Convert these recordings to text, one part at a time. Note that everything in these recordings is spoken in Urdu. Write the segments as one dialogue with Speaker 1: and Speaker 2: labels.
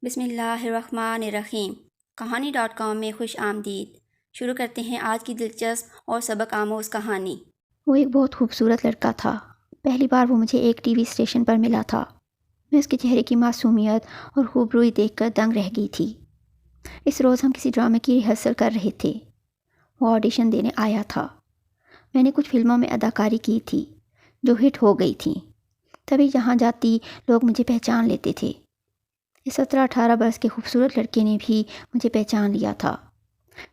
Speaker 1: بسم اللہ الرحمن الرحیم کہانی.com میں خوش آمدید۔ شروع کرتے ہیں آج کی دلچسپ اور سبق آموز کہانی۔
Speaker 2: وہ ایک بہت خوبصورت لڑکا تھا۔ پہلی بار وہ مجھے ایک ٹی وی اسٹیشن پر ملا تھا۔ میں اس کے چہرے کی معصومیت اور خوبروئی دیکھ کر دنگ رہ گئی تھی۔ اس روز ہم کسی ڈرامے کی ریہرسل کر رہے تھے۔ وہ آڈیشن دینے آیا تھا۔ میں نے کچھ فلموں میں اداکاری کی تھی جو ہٹ ہو گئی تھیں، تبھی جہاں جاتی لوگ مجھے پہچان لیتے تھے۔ اس 17-18 برس کے خوبصورت لڑکے نے بھی مجھے پہچان لیا تھا،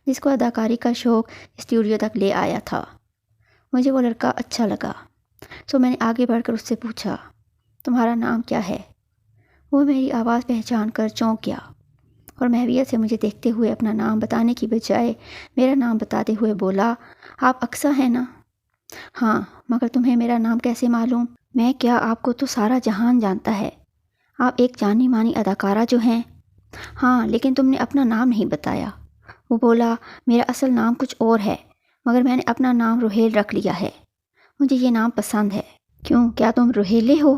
Speaker 2: جس کو اداکاری کا شوق اسٹوڈیو تک لے آیا تھا۔ مجھے وہ لڑکا اچھا لگا، سو میں نے آگے بڑھ کر اس سے پوچھا، تمہارا نام کیا ہے؟ وہ میری آواز پہچان کر چونک گیا اور محویت سے مجھے دیکھتے ہوئے اپنا نام بتانے کی بجائے میرا نام بتاتے ہوئے بولا، آپ اقصیٰ ہیں نا؟ ہاں، مگر تمہیں میرا نام کیسے معلوم؟ میں کیا، آپ کو تو سارا جہان جانتا ہے۔ آپ ایک جانی مانی اداکارہ جو ہیں۔ ہاں، لیکن تم نے اپنا نام نہیں بتایا۔ وہ بولا، میرا اصل نام کچھ اور ہے، مگر میں نے اپنا نام روحیل رکھ لیا ہے۔ مجھے یہ نام پسند ہے۔ کیوں، کیا تم روحیلے ہو؟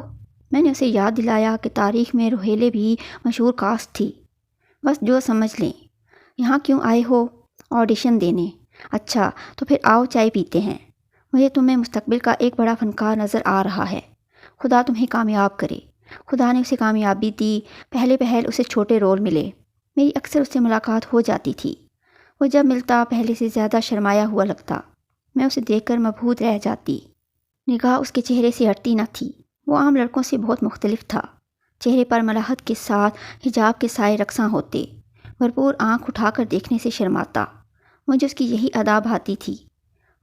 Speaker 2: میں نے اسے یاد دلایا کہ تاریخ میں روحیلے بھی مشہور کاسٹ تھی۔ بس جو سمجھ لیں۔ یہاں کیوں آئے ہو؟ آڈیشن دینے۔ اچھا، تو پھر آؤ چائے پیتے ہیں۔ مجھے تم میں مستقبل کا ایک بڑا فنکار نظر آ رہا ہے۔ خدا تمہیں کامیاب کرے۔ خدا نے اسے کامیابی دی۔ پہلے پہل اسے چھوٹے رول ملے۔ میری اکثر اس سے ملاقات ہو جاتی تھی۔ وہ جب ملتا پہلے سے زیادہ شرمایا ہوا لگتا۔ میں اسے دیکھ کر مبہوت رہ جاتی۔ نگاہ اس کے چہرے سے ہٹتی نہ تھی۔ وہ عام لڑکوں سے بہت مختلف تھا۔ چہرے پر ملاحت کے ساتھ حجاب کے سائے رقصاں ہوتے۔ بھرپور آنکھ اٹھا کر دیکھنے سے شرماتا۔ مجھے اس کی یہی ادا بھاتی تھی۔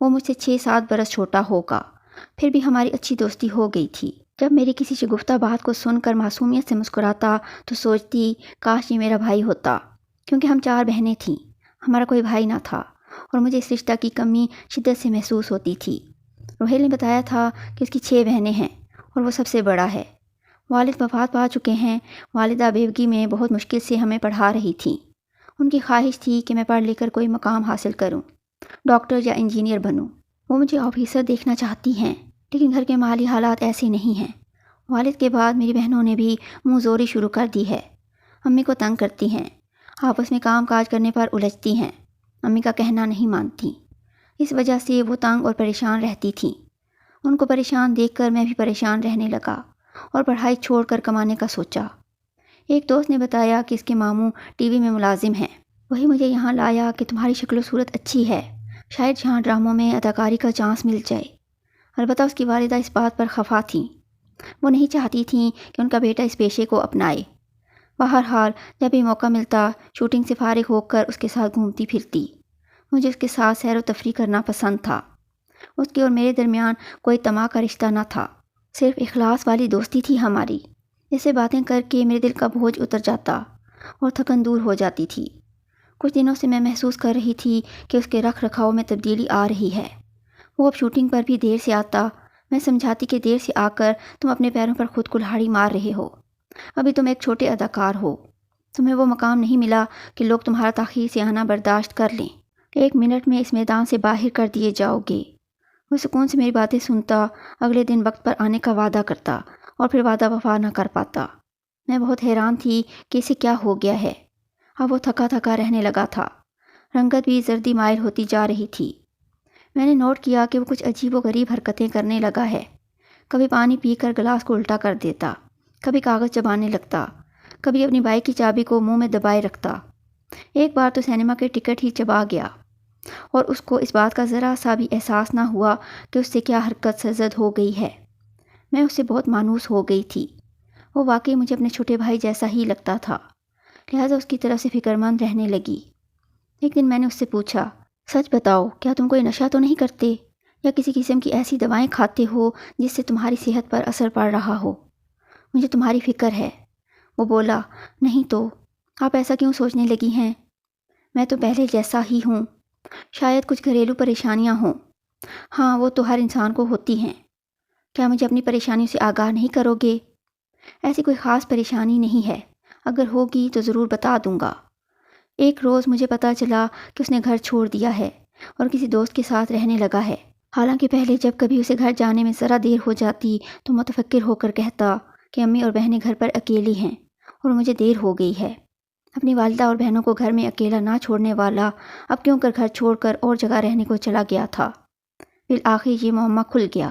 Speaker 2: وہ مجھ سے 6-7 برس چھوٹا ہوگا، پھر بھی ہماری اچھی دوستی ہو گئی تھی۔ جب میری کسی شگفتہ بات کو سن کر معصومیت سے مسکراتا تو سوچتی، کاش یہ میرا بھائی ہوتا، کیونکہ ہم 4 بہنیں تھیں، ہمارا کوئی بھائی نہ تھا، اور مجھے اس رشتہ کی کمی شدت سے محسوس ہوتی تھی۔ روحیل نے بتایا تھا کہ اس کی 6 بہنیں ہیں اور وہ سب سے بڑا ہے۔ والد وفات پا چکے ہیں۔ والدہ بیوگی میں بہت مشکل سے ہمیں پڑھا رہی تھیں۔ ان کی خواہش تھی کہ میں پڑھ لکھ کر کوئی مقام حاصل کروں، ڈاکٹر یا انجینئر بنوں۔ وہ مجھے آفیسر دیکھنا چاہتی ہیں، لیکن گھر کے مالی حالات ایسے نہیں ہیں۔ والد کے بعد میری بہنوں نے بھی منہ زوری شروع کر دی ہے۔ امی کو تنگ کرتی ہیں، آپس میں کام کاج کرنے پر الجھتی ہیں، امی کا کہنا نہیں مانتی۔ اس وجہ سے وہ تنگ اور پریشان رہتی تھیں۔ ان کو پریشان دیکھ کر میں بھی پریشان رہنے لگا اور پڑھائی چھوڑ کر کمانے کا سوچا۔ ایک دوست نے بتایا کہ اس کے ماموں ٹی وی میں ملازم ہیں۔ وہی مجھے یہاں لایا کہ تمہاری شکل و صورت اچھی ہے، شاید یہاں ڈراموں میں اداکاری کا چانس مل جائے۔ البتہ اس کی والدہ اس بات پر خفا تھیں۔ وہ نہیں چاہتی تھیں کہ ان کا بیٹا اس پیشے کو اپنائے۔ بہرحال جب بھی موقع ملتا شوٹنگ سے فارغ ہو کر اس کے ساتھ گھومتی پھرتی۔ مجھے اس کے ساتھ سیر و تفریح کرنا پسند تھا۔ اس کے اور میرے درمیان کوئی طمع کا رشتہ نہ تھا، صرف اخلاص والی دوستی تھی ہماری۔ اس سے باتیں کر کے میرے دل کا بوجھ اتر جاتا اور تھکن دور ہو جاتی تھی۔ کچھ دنوں سے میں محسوس کر رہی تھی کہ اس کے رکھ رکھاؤ میں تبدیلی آ رہی ہے۔ وہ اب شوٹنگ پر بھی دیر سے آتا۔ میں سمجھاتی کہ دیر سے آ کر تم اپنے پیروں پر خود کلہاڑی مار رہے ہو، ابھی تم ایک چھوٹے اداکار ہو، تمہیں وہ مقام نہیں ملا کہ لوگ تمہارا تاخیر سے آنا برداشت کر لیں۔ 1 منٹ میں اس میدان سے باہر کر دیے جاؤ گے۔ وہ سکون سے میری باتیں سنتا، اگلے دن وقت پر آنے کا وعدہ کرتا اور پھر وعدہ وفا نہ کر پاتا۔ میں بہت حیران تھی کہ اسے کیا ہو گیا ہے۔ اب وہ تھکا تھکا رہنے لگا تھا، رنگت بھی زردی مائل ہوتی جا رہی تھی۔ میں نے نوٹ کیا کہ وہ کچھ عجیب و غریب حرکتیں کرنے لگا ہے۔ کبھی پانی پی کر گلاس کو الٹا کر دیتا، کبھی کاغذ چبانے لگتا، کبھی اپنی بائک کی چابی کو منہ میں دبائے رکھتا۔ ایک بار تو سینما کے ٹکٹ ہی چبا گیا اور اس کو اس بات کا ذرا سا بھی احساس نہ ہوا کہ اس سے کیا حرکت سرزد ہو گئی ہے۔ میں اس سے بہت مانوس ہو گئی تھی۔ وہ واقعی مجھے اپنے چھوٹے بھائی جیسا ہی لگتا تھا، لہٰذا اس کی طرف سے فکر مند رہنے لگی۔ ایک دن میں نے اس سے پوچھا، سچ بتاؤ، کیا تم کوئی نشہ تو نہیں کرتے یا کسی قسم کی ایسی دوائیں کھاتے ہو جس سے تمہاری صحت پر اثر پڑ رہا ہو؟ مجھے تمہاری فکر ہے۔ وہ بولا، نہیں تو، آپ ایسا کیوں سوچنے لگی ہیں؟ میں تو پہلے جیسا ہی ہوں، شاید کچھ گھریلو پریشانیاں ہوں۔ ہاں، وہ تو ہر انسان کو ہوتی ہیں۔ کیا مجھے اپنی پریشانیوں سے آگاہ نہیں کرو گے؟ ایسی کوئی خاص پریشانی نہیں ہے، اگر ہوگی تو ضرور بتا دوں گا۔ ایک روز مجھے پتہ چلا کہ اس نے گھر چھوڑ دیا ہے اور کسی دوست کے ساتھ رہنے لگا ہے۔ حالانکہ پہلے جب کبھی اسے گھر جانے میں ذرا دیر ہو جاتی تو متفکر ہو کر کہتا کہ امی اور بہنیں گھر پر اکیلی ہیں اور مجھے دیر ہو گئی ہے۔ اپنی والدہ اور بہنوں کو گھر میں اکیلا نہ چھوڑنے والا اب کیوں کر گھر چھوڑ کر اور جگہ رہنے کو چلا گیا تھا۔ بالآخر یہ معمہ کھل گیا۔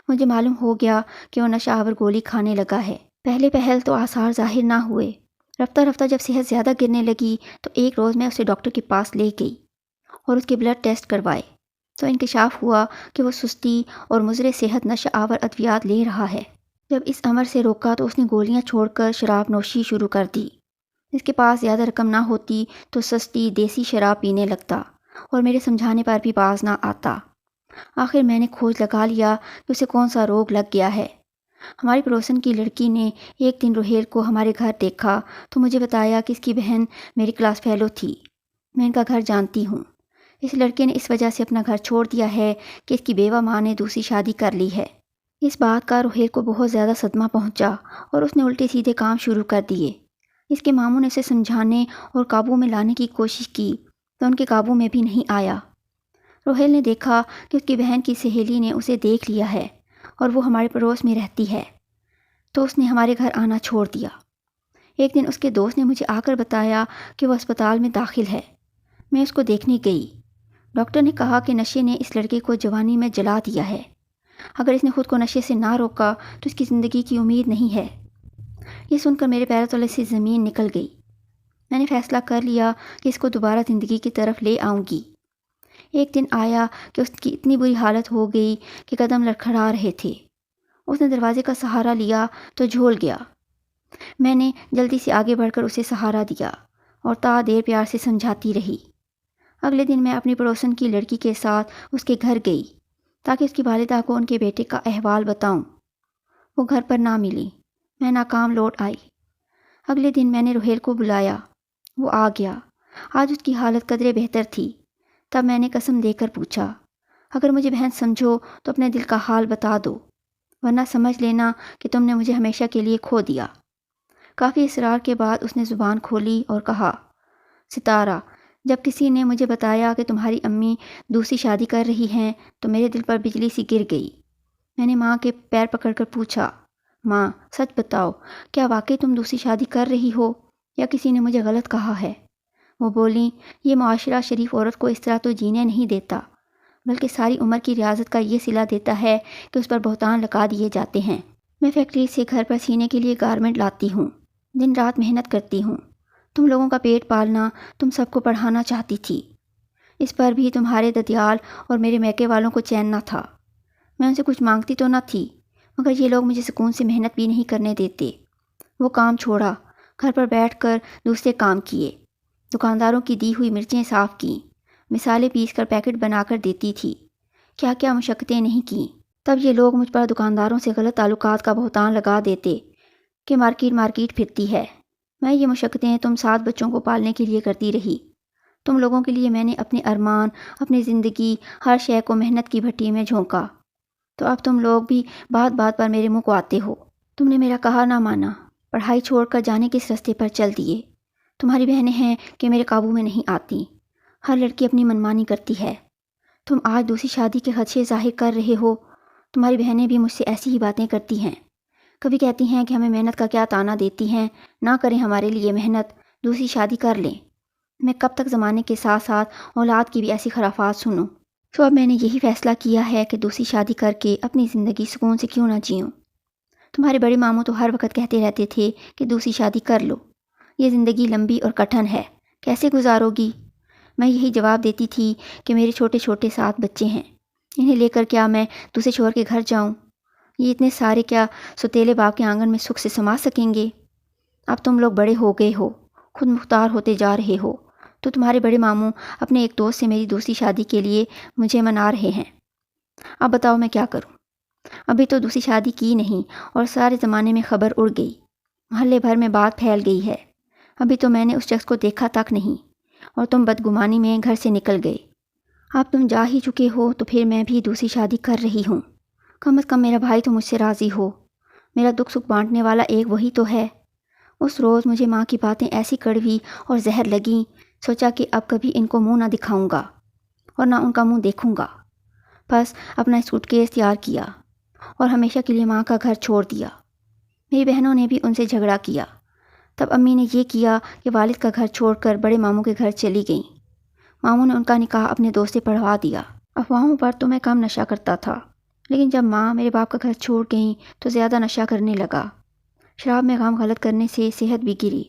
Speaker 2: مجھے معلوم ہو گیا کہ وہ نشہ آور گولی کھانے لگا ہے۔ پہلے پہل تو آثار ظاہر نہ ہوئے۔ رفتہ رفتہ جب صحت زیادہ گرنے لگی تو ایک روز میں اسے ڈاکٹر کے پاس لے گئی اور اس کے بلڈ ٹیسٹ کروائے تو انکشاف ہوا کہ وہ سستی اور مضر صحت نشہ آور ادویات لے رہا ہے۔ جب اس امر سے روکا تو اس نے گولیاں چھوڑ کر شراب نوشی شروع کر دی۔ اس کے پاس زیادہ رقم نہ ہوتی تو سستی دیسی شراب پینے لگتا اور میرے سمجھانے پر بھی باز نہ آتا۔ آخر میں نے کھوج لگا لیا کہ اسے کون سا روگ لگ گیا ہے۔ ہماری پڑوسن کی لڑکی نے ایک دن روہیل کو ہمارے گھر دیکھا تو مجھے بتایا کہ اس کی بہن میری کلاس فیلو تھی۔ میں ان کا گھر جانتی ہوں۔ اس لڑکے نے اس وجہ سے اپنا گھر چھوڑ دیا ہے کہ اس کی بیوہ ماں نے دوسری شادی کر لی ہے۔ اس بات کا روہیل کو بہت زیادہ صدمہ پہنچا اور اس نے الٹے سیدھے کام شروع کر دیے۔ اس کے ماموں نے اسے سمجھانے اور قابو میں لانے کی کوشش کی تو ان کے قابو میں بھی نہیں آیا۔ روہیل نے دیکھا کہ اس کی بہن کی سہیلی نے اسے دیکھ لیا ہے اور وہ ہمارے پڑوس میں رہتی ہے تو اس نے ہمارے گھر آنا چھوڑ دیا۔ ایک دن اس کے دوست نے مجھے آ کر بتایا کہ وہ اسپتال میں داخل ہے۔ میں اس کو دیکھنے گئی۔ ڈاکٹر نے کہا کہ نشے نے اس لڑکے کو جوانی میں جلا دیا ہے۔ اگر اس نے خود کو نشے سے نہ روکا تو اس کی زندگی کی امید نہیں ہے۔ یہ سن کر میرے پیروں تلے سے زمین نکل گئی۔ میں نے فیصلہ کر لیا کہ اس کو دوبارہ زندگی کی طرف لے آؤں گی۔ ایک دن آیا کہ اس کی اتنی بری حالت ہو گئی کہ قدم لڑکھڑا رہے تھے۔ اس نے دروازے کا سہارا لیا تو جھول گیا۔ میں نے جلدی سے آگے بڑھ کر اسے سہارا دیا اور تا دیر پیار سے سمجھاتی رہی۔ اگلے دن میں اپنی پڑوسن کی لڑکی کے ساتھ اس کے گھر گئی تاکہ اس کی والدہ کو ان کے بیٹے کا احوال بتاؤں۔ وہ گھر پر نہ ملی۔ میں ناکام لوٹ آئی۔ اگلے دن میں نے روہیل کو بلایا۔ وہ آ گیا۔ آج اس کی حالت قدرے بہتر تھی۔ تب میں نے قسم دے کر پوچھا، اگر مجھے بہن سمجھو تو اپنے دل کا حال بتا دو، ورنہ سمجھ لینا کہ تم نے مجھے ہمیشہ کے لیے کھو دیا۔ کافی اصرار کے بعد اس نے زبان کھولی اور کہا، ستارہ، جب کسی نے مجھے بتایا کہ تمہاری امی دوسری شادی کر رہی ہیں تو میرے دل پر بجلی سی گر گئی۔ میں نے ماں کے پیر پکڑ کر پوچھا، ماں سچ بتاؤ، کیا واقعی تم دوسری شادی کر رہی ہو یا کسی نے مجھے غلط کہا ہے؟ وہ بولیں، یہ معاشرہ شریف عورت کو اس طرح تو جینے نہیں دیتا، بلکہ ساری عمر کی ریاضت کا یہ صلہ دیتا ہے کہ اس پر بہتان لگا دیے جاتے ہیں۔ میں فیکٹری سے گھر پر سینے کے لیے گارمنٹ لاتی ہوں، دن رات محنت کرتی ہوں۔ تم لوگوں کا پیٹ پالنا، تم سب کو پڑھانا چاہتی تھی۔ اس پر بھی تمہارے ددیال اور میرے میکے والوں کو چین نہ تھا۔ میں ان سے کچھ مانگتی تو نہ تھی، مگر یہ لوگ مجھے سکون سے محنت بھی نہیں کرنے دیتے۔ وہ کام چھوڑا، گھر پر بیٹھ کر دوسرے کام کیے، دکانداروں کی دی ہوئی مرچیں صاف کیں، مثالیں پیس کر پیکٹ بنا کر دیتی تھی، کیا کیا مشقتیں نہیں کیں۔ تب یہ لوگ مجھ پر دکانداروں سے غلط تعلقات کا بہتان لگا دیتے کہ مارکیٹ پھرتی ہے۔ میں یہ مشقتیں تم 7 بچوں کو پالنے کے لیے کرتی رہی۔ تم لوگوں کے لیے میں نے اپنے ارمان، اپنی زندگی، ہر شے کو محنت کی بھٹی میں جھونکا، تو اب تم لوگ بھی بات بات پر میرے منہ کو آتے ہو۔ تم نے میرا کہا نہ مانا، پڑھائی چھوڑ کر جانے کس رستے پر چل دیے۔ تمہاری بہنیں ہیں کہ میرے قابو میں نہیں آتی، ہر لڑکی اپنی منمانی کرتی ہے۔ تم آج دوسری شادی کے خدشے ظاہر کر رہے ہو، تمہاری بہنیں بھی مجھ سے ایسی ہی باتیں کرتی ہیں۔ کبھی کہتی ہیں کہ ہمیں محنت کا کیا تانا دیتی ہیں، نہ کریں ہمارے لیے محنت، دوسری شادی کر لیں۔ میں کب تک زمانے کے ساتھ ساتھ اولاد کی بھی ایسی خرافات سنوں؟ تو اب میں نے یہی فیصلہ کیا ہے کہ دوسری شادی کر کے اپنی زندگی سکون سے کیوں نہ جیوں۔ تمہارے بڑے ماموں تو ہر وقت کہتے رہتے تھے کہ دوسری شادی کر لو، یہ زندگی لمبی اور کٹھن ہے، کیسے گزارو گی؟ میں یہی جواب دیتی تھی کہ میرے چھوٹے چھوٹے 7 بچے ہیں، انہیں لے کر کیا میں دوسرے شوہر کے گھر جاؤں؟ یہ اتنے سارے کیا ستیلے باغ کے آنگن میں سکھ سے سما سکیں گے؟ اب تم لوگ بڑے ہو گئے ہو، خود مختار ہوتے جا رہے ہو، تو تمہارے بڑے ماموں اپنے ایک دوست سے میری دوسری شادی کے لیے مجھے منا رہے ہیں۔ اب بتاؤ میں کیا کروں؟ ابھی تو دوسری شادی کی نہیں اور سارے زمانے میں خبر اڑ گئی، محلے بھر میں بات پھیل گئی ہے۔ ابھی تو میں نے اس شخص کو دیکھا تک نہیں اور تم بدگمانی میں گھر سے نکل گئے۔ اب تم جا ہی چکے ہو تو پھر میں بھی دوسری شادی کر رہی ہوں۔ کم از کم میرا بھائی تو مجھ سے راضی ہو، میرا دکھ سکھ بانٹنے والا ایک وہی تو ہے۔ اس روز مجھے ماں کی باتیں ایسی کڑوی اور زہر لگیں، سوچا کہ اب کبھی ان کو منہ نہ دکھاؤں گا اور نہ ان کا منہ دیکھوں گا۔ بس اپنا سوٹ کیس تیار کیا اور ہمیشہ کے لیے ماں کا گھر چھوڑ دیا۔ میری بہنوں نے بھی ان سے جھگڑا کیا، تب امی نے یہ کیا کہ والد کا گھر چھوڑ کر بڑے ماموں کے گھر چلی گئیں۔ ماموں نے ان کا نکاح اپنے دوست سے پڑھوا دیا۔ افواہوں پر تو میں کم نشہ کرتا تھا، لیکن جب ماں میرے باپ کا گھر چھوڑ گئیں تو زیادہ نشہ کرنے لگا۔ شراب میں کام غلط کرنے سے صحت بھی گری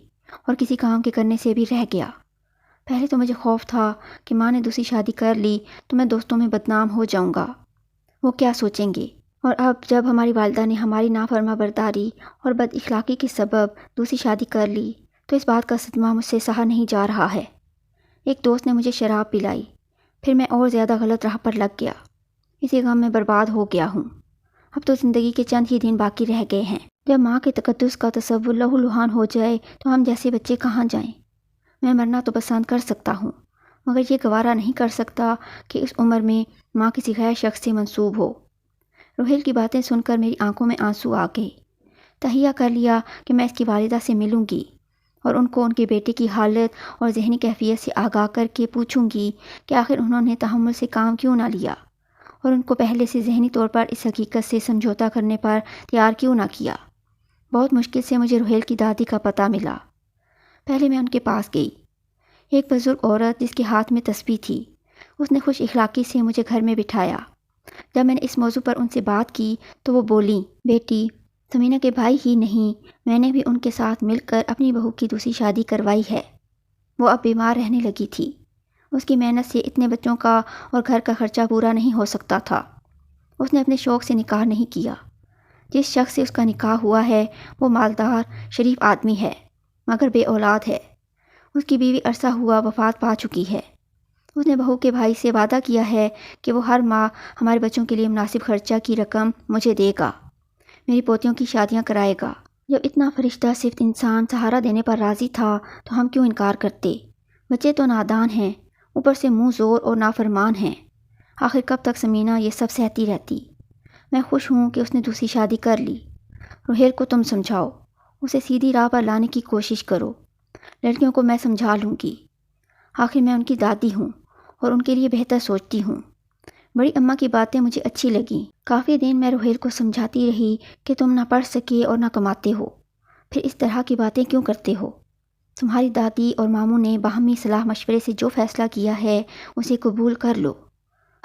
Speaker 2: اور کسی کام کے کرنے سے بھی رہ گیا۔ پہلے تو مجھے خوف تھا کہ ماں نے دوسری شادی کر لی تو میں دوستوں میں بدنام ہو جاؤں گا، وہ کیا سوچیں گے۔ اور اب جب ہماری والدہ نے ہماری نافرما برداری اور بد اخلاقی کے سبب دوسری شادی کر لی تو اس بات کا صدمہ مجھ سے سہا نہیں جا رہا ہے۔ ایک دوست نے مجھے شراب پلائی، پھر میں اور زیادہ غلط راہ پر لگ گیا۔ اسی غم میں برباد ہو گیا ہوں۔ اب تو زندگی کے چند ہی دن باقی رہ گئے ہیں۔ جب ماں کے تقدس کا تصور لہو لہان ہو جائے تو ہم جیسے بچے کہاں جائیں۔ میں مرنا تو پسند کر سکتا ہوں، مگر یہ گوارا نہیں کر سکتا کہ اس عمر میں ماں کسی غیر شخص سے منسوب ہو۔ روہیل کی باتیں سن کر میری آنکھوں میں آنسو آ گئے۔ تہیہ کر لیا کہ میں اس کی والدہ سے ملوں گی اور ان کو ان کے بیٹے کی حالت اور ذہنی کیفیت سے آگاہ کر کے پوچھوں گی کہ آخر انہوں نے تحمل سے کام کیوں نہ لیا اور ان کو پہلے سے ذہنی طور پر اس حقیقت سے سمجھوتا کرنے پر تیار کیوں نہ کیا۔ بہت مشکل سے مجھے روہیل کی دادی کا پتہ ملا۔ پہلے میں ان کے پاس گئی۔ ایک بزرگ عورت جس کے ہاتھ میں تسبیح تھی، اس نے خوش اخلاقی سے مجھے گھر میں بٹھایا۔ جب میں نے اس موضوع پر ان سے بات کی تو وہ بولیں، بیٹی، سمینہ کے بھائی ہی نہیں، میں نے بھی ان کے ساتھ مل کر اپنی بہو کی دوسری شادی کروائی ہے۔ وہ اب بیمار رہنے لگی تھی۔ اس کی محنت سے اتنے بچوں کا اور گھر کا خرچہ پورا نہیں ہو سکتا تھا۔ اس نے اپنے شوق سے نکاح نہیں کیا۔ جس شخص سے اس کا نکاح ہوا ہے وہ مالدار شریف آدمی ہے، مگر بے اولاد ہے۔ اس کی بیوی عرصہ ہوا وفات پا چکی ہے۔ اس نے بہو کے بھائی سے وعدہ کیا ہے کہ وہ ہر ماہ ہمارے بچوں کے لیے مناسب خرچہ کی رقم مجھے دے گا، میری پوتیوں کی شادیاں کرائے گا۔ جب اتنا فرشتہ صفت انسان سہارا دینے پر راضی تھا تو ہم کیوں انکار کرتے؟ بچے تو نادان ہیں، اوپر سے منہ زور اور نافرمان ہیں۔ آخر کب تک سمینہ یہ سب سہتی رہتی؟ میں خوش ہوں کہ اس نے دوسری شادی کر لی۔ روہیل کو تم سمجھاؤ، اسے سیدھی راہ پر لانے کی کوشش کرو۔ لڑکیوں کو میں سمجھا لوں گی، آخر میں ان کی دادی ہوں اور ان کے لیے بہتر سوچتی ہوں۔ بڑی اماں کی باتیں مجھے اچھی لگیں۔ کافی دن میں روہیل کو سمجھاتی رہی کہ تم نہ پڑھ سکے اور نہ کماتے ہو، پھر اس طرح کی باتیں کیوں کرتے ہو؟ تمہاری دادی اور ماموں نے باہمی صلاح مشورے سے جو فیصلہ کیا ہے اسے قبول کر لو،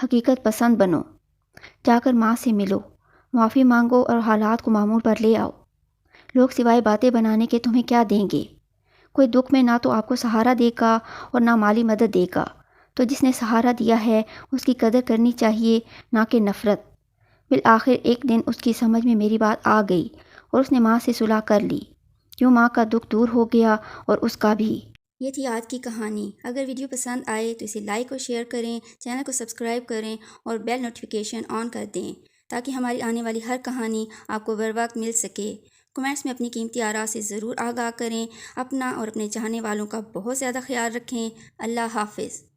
Speaker 2: حقیقت پسند بنو، جا کر ماں سے ملو، معافی مانگو اور حالات کو معمول پر لے آؤ۔ لوگ سوائے باتیں بنانے کے تمہیں کیا دیں گے؟ کوئی دکھ میں نہ تو آپ کو سہارا دے گا اور نہ مالی مدد دے گا، تو جس نے سہارا دیا ہے اس کی قدر کرنی چاہیے، نہ کہ نفرت۔ بالآخر ایک دن اس کی سمجھ میں میری بات آ گئی اور اس نے ماں سے صلح کر لی، کیوں ماں کا دکھ دور ہو گیا اور اس کا بھی۔
Speaker 1: یہ تھی آج کی کہانی۔ اگر ویڈیو پسند آئے تو اسے لائک اور شیئر کریں، چینل کو سبسکرائب کریں اور بیل نوٹیفیکیشن آن کر دیں تاکہ ہماری آنے والی ہر کہانی آپ کو بر وقت مل سکے۔ کمنٹس میں اپنی قیمتی آراء سے ضرور آگاہ کریں۔ اپنا اور اپنے چاہنے والوں کا بہت زیادہ خیال رکھیں۔ اللہ حافظ۔